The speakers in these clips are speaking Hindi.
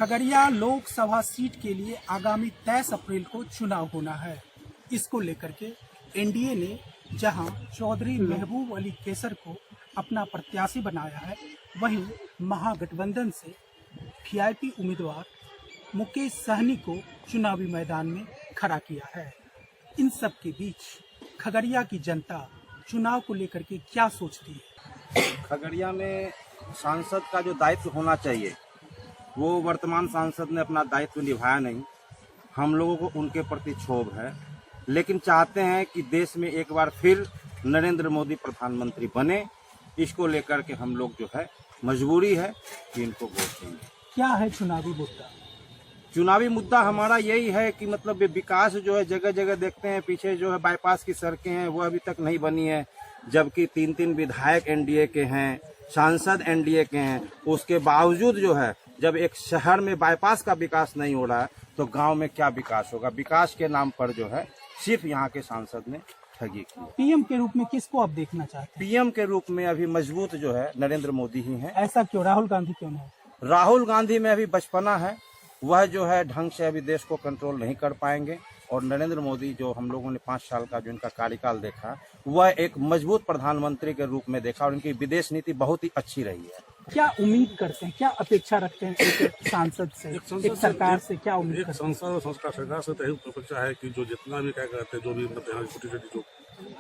खगड़िया लोकसभा सीट के लिए आगामी 23 अप्रैल को चुनाव होना है। इसको लेकर के एनडीए ने जहां चौधरी महबूब अली कैसर को अपना प्रत्याशी बनाया है, वहीं महागठबंधन से वीआईपी उम्मीदवार मुकेश सहनी को चुनावी मैदान में खड़ा किया है। इन सब के बीच खगड़िया की जनता चुनाव को लेकर के क्या सोचती है? खगड़िया में सांसद का जो दायित्व होना चाहिए वो वर्तमान सांसद ने अपना दायित्व निभाया नहीं। हम लोगों को उनके प्रति क्षोभ है, लेकिन चाहते हैं कि देश में एक बार फिर नरेंद्र मोदी प्रधानमंत्री बने। इसको लेकर के हम लोग जो है मजबूरी है कि इनको वोट देंगे। क्या है चुनावी मुद्दा? चुनावी मुद्दा हमारा यही है कि मतलब ये विकास जो है जगह जगह देखते हैं, पीछे जो है बाईपास की सड़कें हैं वो अभी तक नहीं बनी है, जबकि 3 विधायक एनडीए के हैं, सांसद एनडीए के हैं। उसके बावजूद जो है जब एक शहर में बाईपास का विकास नहीं हो रहा है तो गांव में क्या विकास होगा? विकास के नाम पर जो है सिर्फ यहाँ के सांसद ने ठगी की। पीएम के रूप में किसको आप देखना चाहते हैं? पीएम के रूप में अभी मजबूत जो है नरेंद्र मोदी ही हैं। ऐसा क्यों? राहुल गांधी क्यों नहीं? राहुल गांधी में अभी बचपना है, वह जो है ढंग से अभी देश को कंट्रोल नहीं कर पाएंगे। और नरेंद्र मोदी जो हम लोगों ने 5 साल का जो इनका कार्यकाल देखा, वह एक मजबूत प्रधानमंत्री के रूप में देखा और इनकी विदेश नीति बहुत ही अच्छी रही है। क्या उम्मीद करते हैं, क्या अपेक्षा रखते हैं एक सांसद से, एक सरकार से? क्या उम्मीद एक करते हैं? संसद और संस्कार सरकार से यही अपेक्षा है कि जो जितना भी क्या कहते हैं, जो भी मतलब यहाँ छोटी छोटी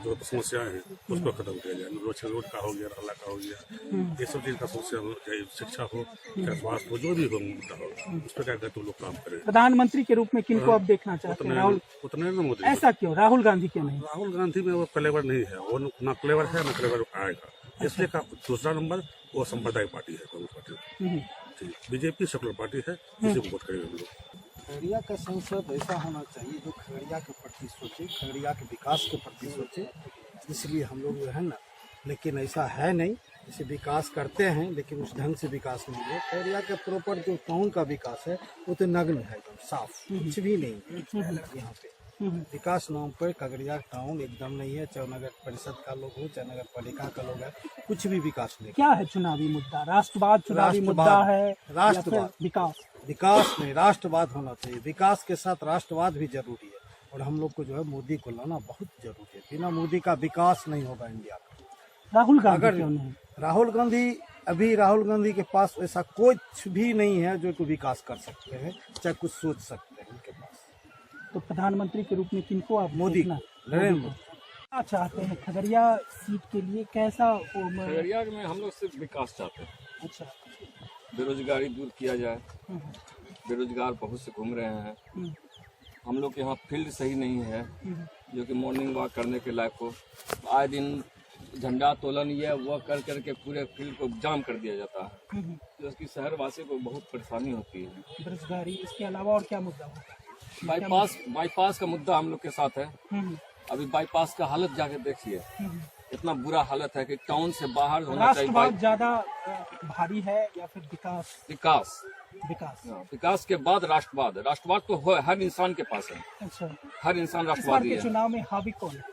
जो समस्याएं हैं उसको खत्म किया जाए। रोड का हो गया, नाला का हो गया, ये सब चीज का समस्या हो, चाहे शिक्षा हो, चाहे स्वास्थ्य हो, जो भी हो मुद्दा हो, उस पर क्या कहते हैं लोग काम करें। प्रधानमंत्री के रूप में किनको आप देखना चाहते हैं? राहुल? नरेंद्र मोदी। ऐसा क्यों? राहुल गांधी क्यों नहीं? राहुल गांधी में वो क्लेवर नहीं है, वो ना क्लेवर है ना क्लेवर आएगा। इसलिए का दूसरा नंबर वो सांप्रदायिक पार्टी है, Congress party. BJP secular party है, इसी को वोट करेंगे हम लोग। खगड़िया का संसद ऐसा होना चाहिए जो खगड़िया के प्रति सोचे, खगड़िया के विकास के प्रति सोचे। इसलिए हम लोग जो है ना, लेकिन ऐसा है नहीं। जैसे विकास करते हैं लेकिन उस ढंग से विकास नहीं है। खगड़िया के प्रॉपर जो टाउन का विकास है वो तो नग्न है, एकदम साफ, कुछ भी नहीं है यहाँ पे। विकास नाम पर खगड़िया टाउन एकदम नहीं है। चाहे नगर परिषद का लोग हो, चाहे नगर पालिका का लोग है, कुछ भी विकास नहीं। क्या है चुनावी मुद्दा? राष्ट्रवाद चुनावी मुद्दा है? राष्ट्रवाद, विकास? विकास नहीं, राष्ट्रवाद होना चाहिए। विकास के साथ राष्ट्रवाद भी जरूरी है और हम लोग को जो है मोदी को लाना बहुत जरूरी है। बिना मोदी का विकास नहीं होगा इंडिया का। राहुल गांधी अगर क्यों नहीं? राहुल गांधी के पास ऐसा कुछ भी नहीं है जो कोई विकास कर सकते हैं, चाहे कुछ सोच सकते हैं उनके पास। तो प्रधानमंत्री के रूप में किनको आप मोदी, देखना? नरेंद्र मोदी। क्या चाहते हैं खगड़िया सीट के लिए? कैसा खगड़िया में हम लोग सिर्फ विकास चाहते हैं। अच्छा। बेरोजगारी दूर किया जाए। बेरोजगार बहुत से घूम रहे हैं। हम लोग के यहाँ फील्ड सही नहीं है जो कि मॉर्निंग वॉक करने के लायक हो। आए दिन झंडा तोलन ये वह कर करके पूरे फील्ड को जाम कर दिया जाता है, जिसकी शहरवासी को बहुत परेशानी होती है। बेरोजगारी, इसके अलावा और क्या मुद्दा होगा? बाईपास का मुद्दा हम लोग के साथ है। अभी बाईपास का हालत जाके देखिए, इतना बुरा हालत है कि टाउन से बाहर होना चाहिए। राष्ट्रवाद ज्यादा भारी है या फिर विकास? विकास विकास के बाद राष्ट्रवाद। राष्ट्रवाद तो हर इंसान के पास है। अच्छा। हर इंसान इस बार राष्ट्रवादी के है। चुनाव में हावी कौन है?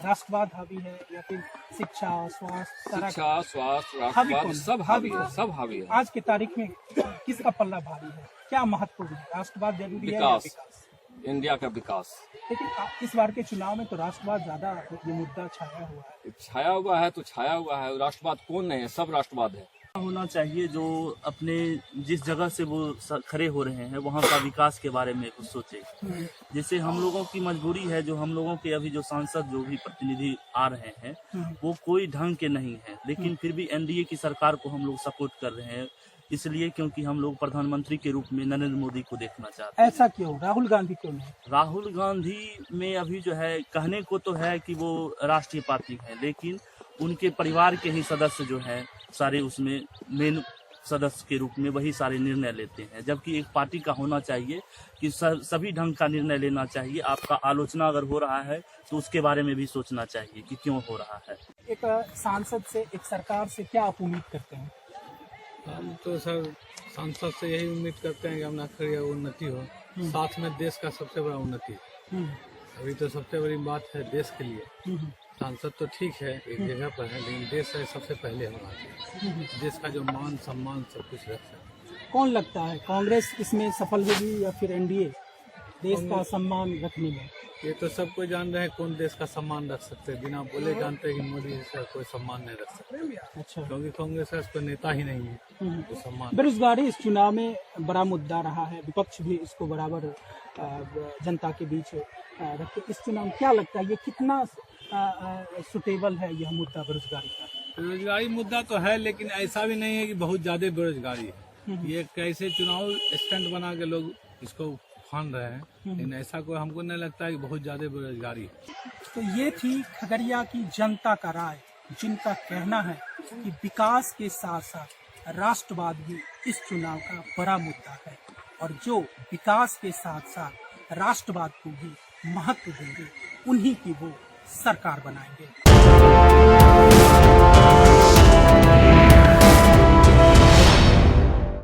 राष्ट्रवाद हावी है या फिर शिक्षा, स्वास्थ्य, राष्ट्रवाद सब हावी है, सब हावी है। आज की तारीख में किसका पल्ला भारी है? क्या महत्वपूर्ण है? राष्ट्रवाद जरूरी है या विकास, विकास? इंडिया का विकास। लेकिन इस बार के चुनाव में तो राष्ट्रवाद ज्यादा ये मुद्दा छाया हुआ है। छाया हुआ है तो छाया हुआ है। राष्ट्रवाद कौन नहीं है? सब राष्ट्रवाद है। होना चाहिए जो अपने जिस जगह से वो खड़े हो रहे हैं वहाँ का विकास के बारे में कुछ सोचे। जैसे हम लोगों की मजबूरी है, जो हम लोगों के अभी जो सांसद जो भी प्रतिनिधि आ रहे हैं वो कोई ढंग के नहीं है, लेकिन फिर भी एनडीए की सरकार को हम लोग सपोर्ट कर रहे हैं, इसलिए क्योंकि हम लोग प्रधानमंत्री के रूप में नरेंद्र मोदी को देखना चाहते हैं। ऐसा क्यों? राहुल गांधी क्यों नहीं? राहुल गांधी में अभी जो है कहने को तो है कि वो राष्ट्रीय पार्टी है, लेकिन उनके परिवार के ही सदस्य जो है सारे उसमें मेन सदस्य के रूप में वही सारे निर्णय लेते हैं, जबकि एक पार्टी का होना चाहिए कि सभी ढंग का निर्णय लेना चाहिए। आपका आलोचना अगर हो रहा है तो उसके बारे में भी सोचना चाहिए कि क्यों हो रहा है। एक सांसद से, एक सरकार से क्या आप उम्मीद करते हैं? हम तो सर सांसद से यही उम्मीद करते हैं कि हमारा खगड़िया उन्नति हो, साथ में देश का सबसे बड़ा उन्नति। अभी तो सबसे बड़ी बात है देश के लिए। सांसद तो ठीक है एक जगह पर है, लेकिन देश है सबसे पहले होना चाहिए। देश का जो मान सम्मान सब कुछ रख सकते। कौन लगता है कांग्रेस इसमें सफल होगी या फिर एनडीए देश का सम्मान रखने में? ये तो सब कोई जान रहे हैं कौन देश का सम्मान रख सकते हैं, बिना बोले जानते हैं कि मोदी जी का कोई सम्मान नहीं रख सकते, अच्छा। क्योंकि कांग्रेस का कोई नेता ही नहीं है तो सम्मान। बेरोजगारी इस चुनाव में बड़ा मुद्दा रहा है, विपक्ष भी इसको बराबर जनता के बीच रखे। इस चुनाव में क्या लगता है ये कितना सुटेबल है यह मुद्दा बेरोजगारी का? बेरोजगारी मुद्दा तो है, लेकिन ऐसा भी नहीं है कि बहुत ज्यादा बेरोजगारी है। ये कैसे चुनाव स्टंट बना के लोग इसको फान रहे हैं, लेकिन ऐसा कोई हमको नहीं लगता है कि बहुत ज्यादा बेरोजगारी है। तो ये थी खगड़िया की जनता का राय, जिनका कहना है कि विकास के साथ साथ राष्ट्रवाद भी इस चुनाव का बड़ा मुद्दा है, और जो विकास के साथ साथ राष्ट्रवाद को भी महत्व देंगे उन्हीं की वो सरकार बनाएंगे।